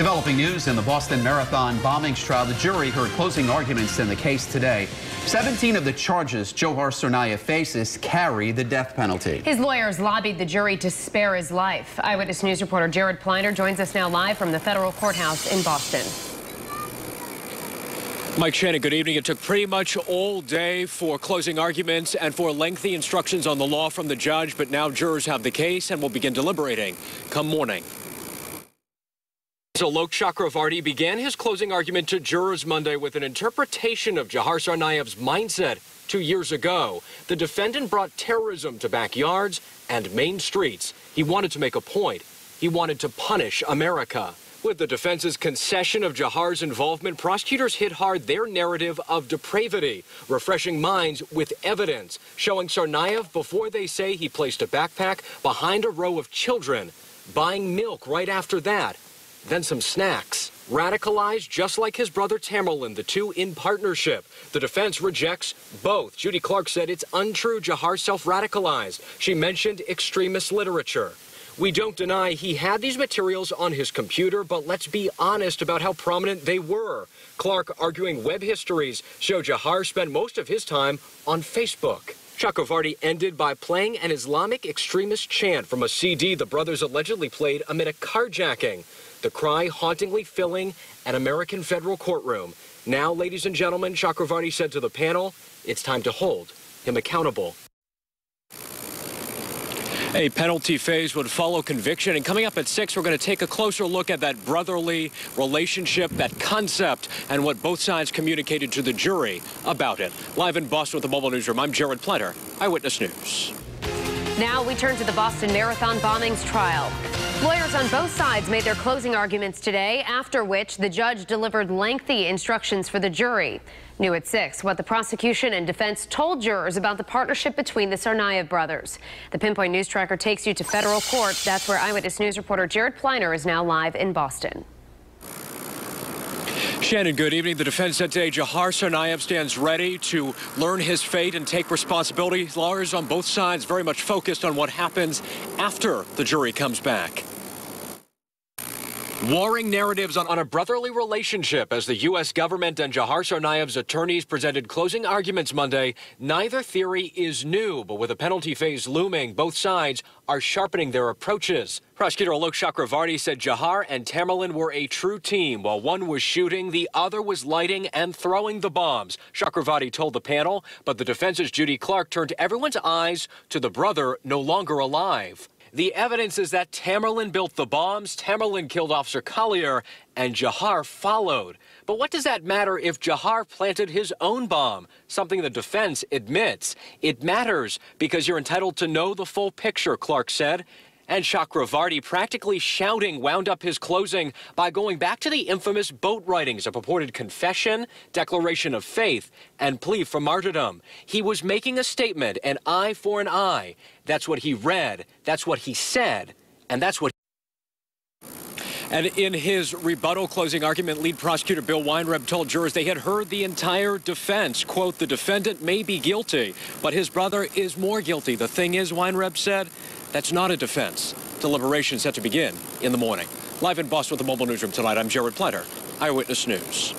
Developing news in the Boston Marathon bombings trial. The jury heard closing arguments in the case today. 17 of the charges Johar Tsarnaev faces carry the death penalty. His lawyers lobbied the jury to spare his life. Eyewitness News reporter Jared Pliner joins us now live from the federal courthouse in Boston. Mike Shannon, good evening. It took pretty much all day for closing arguments and for lengthy instructions on the law from the judge, but now jurors have the case and will begin deliberating come morning. Aloke Chakravarty began his closing argument to jurors Monday with an interpretation of Johar Tsarnaev's mindset 2 years ago. The defendant brought terrorism to backyards and main streets. He wanted to make a point. He wanted to punish America. With the defense's concession of Johar's involvement, prosecutors hit hard their narrative of depravity, refreshing minds with evidence, showing Tsarnaev before they say he placed a backpack behind a row of children, buying milk right after that, then some snacks. Radicalized just like his brother Tamerlan, the two in partnership. The defense rejects both. Judy Clark said it's untrue Johar self-radicalized. She mentioned extremist literature. We don't deny he had these materials on his computer, but let's be honest about how prominent they were. Clark arguing web histories show Johar spent most of his time on Facebook. Chakravarty ended by playing an Islamic extremist chant from a CD the brothers allegedly played amid a carjacking. The cry hauntingly filling an American federal courtroom. Now, ladies and gentlemen, Chakravarty said to the panel, it's time to hold him accountable. A penalty phase would follow conviction, and coming up at 6, we're going to take a closer look at that brotherly relationship, that concept, and what both sides communicated to the jury about it. Live in Boston with the Mobile Newsroom, I'm Jared Pliner, Eyewitness News. Now we turn to the Boston Marathon bombings trial. Lawyers on both sides made their closing arguments today, after which the judge delivered lengthy instructions for the jury. New at 6, what the prosecution and defense told jurors about the partnership between the Tsarnaev brothers. The Pinpoint News Tracker takes you to federal court. That's where Eyewitness News reporter Jared Pliner is now live in Boston. Shannon, good evening. The defense said today Johar Tsarnaev stands ready to learn his fate and take responsibility. Lawyers on both sides very much focused on what happens after the jury comes back. Warring narratives on a brotherly relationship as the U.S. government and Johar Tsarnaev's attorneys presented closing arguments Monday. Neither theory is new, but with a penalty phase looming, both sides are sharpening their approaches. Prosecutor Aloke Chakravarty said Johar and Tamerlan were a true team. While one was shooting, the other was lighting and throwing the bombs, Chakravarty told the panel, but the defense's Judy Clark turned everyone's eyes to the brother no longer alive. The evidence is that Tamerlan built the bombs, Tamerlan killed Officer Collier, and Johar followed. But what does that matter if Johar planted his own bomb? Something the defense admits. It matters because you're entitled to know the full picture, Clark said. And Chakravarty, practically shouting, wound up his closing by going back to the infamous boat writings, a purported confession, declaration of faith, and plea for martyrdom. He was making a statement, an eye for an eye. That's what he read, that's what he said, and that's what. And in his rebuttal closing argument, lead prosecutor Bill Weinreb told jurors they had heard the entire defense. Quote, the defendant may be guilty, but his brother is more guilty. The thing is, Weinreb said, that's not a defense. Deliberation set to begin in the morning. Live in Boston with the Mobile Newsroom tonight, I'm Jared Pliner, Eyewitness News.